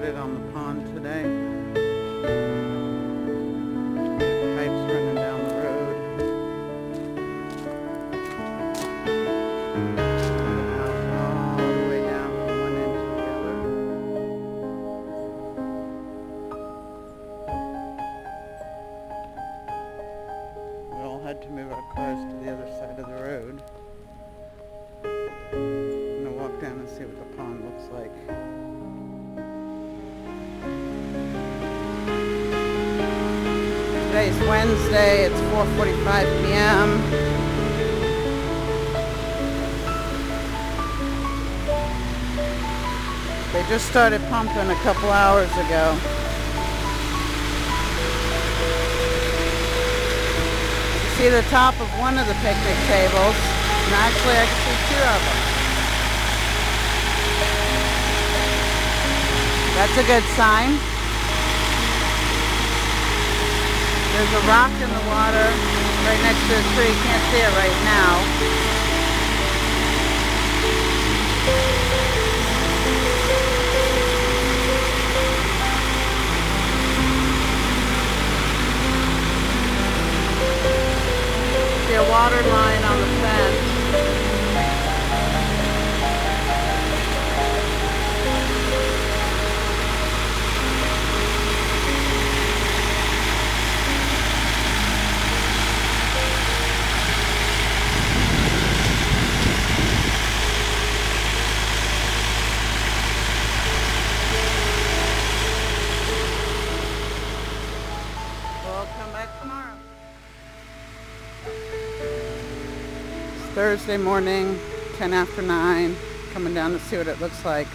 started on the pond today. Pipes running down the road. The house all the way down from one end to the other. We all had to move our cars to the other side of the road. I'm gonna walk down and see what the pond looks like. Today's Wednesday, it's 4:45 p.m. They just started pumping a couple hours ago. You see the top of one of the picnic tables, and actually I can see two of them. That's a good sign. There's a rock in the water right next to a tree. You can't see it right now. See a water line on the fence. Tomorrow. It's Thursday morning, 10 after 9, coming down to see what it looks like.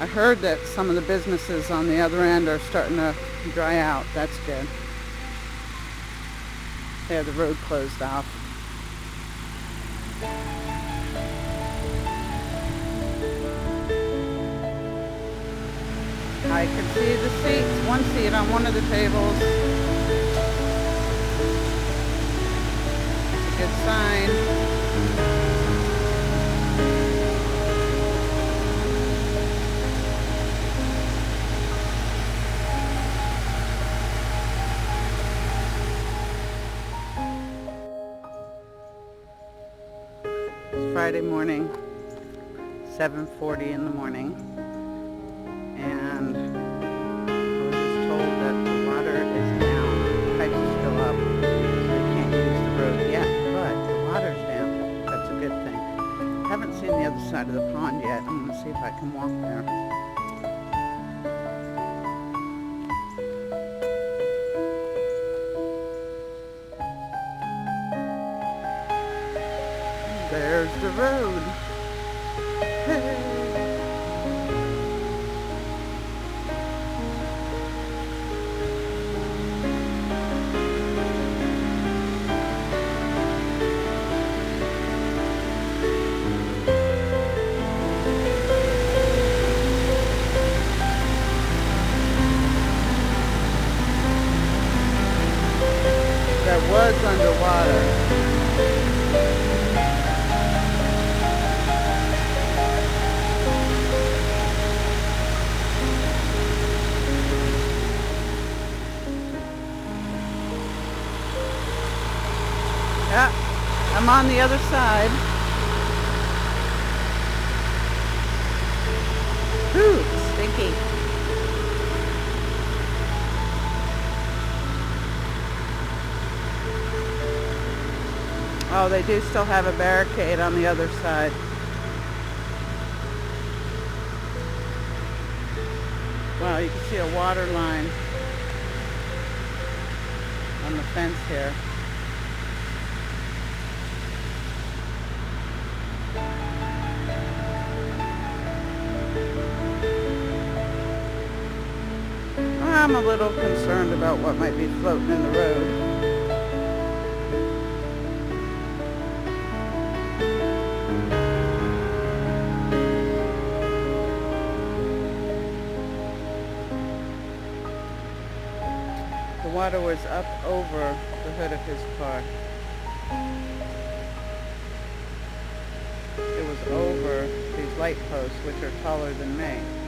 I heard that some of the businesses on the other end are starting to dry out. That's good. They have the road closed off. I can see the seats, one seat on one of the tables. It's a good sign. It's Friday morning, 7:40 in the morning. And I was just told that the water is down. The pipes are still up, so you can't use the road yet, but the water's down. That's a good thing. I haven't seen the other side of the pond yet. I'm going to see if I can walk there. There's the road. Hey. That was underwater. Yeah, I'm on the other side. Ooh, stinky. Oh, they do still have a barricade on the other side. Wow, you can see a water line on the fence here. I'm a little concerned about what might be floating in the road. The water was up over the hood of his car. It was over these light posts, which are taller than me.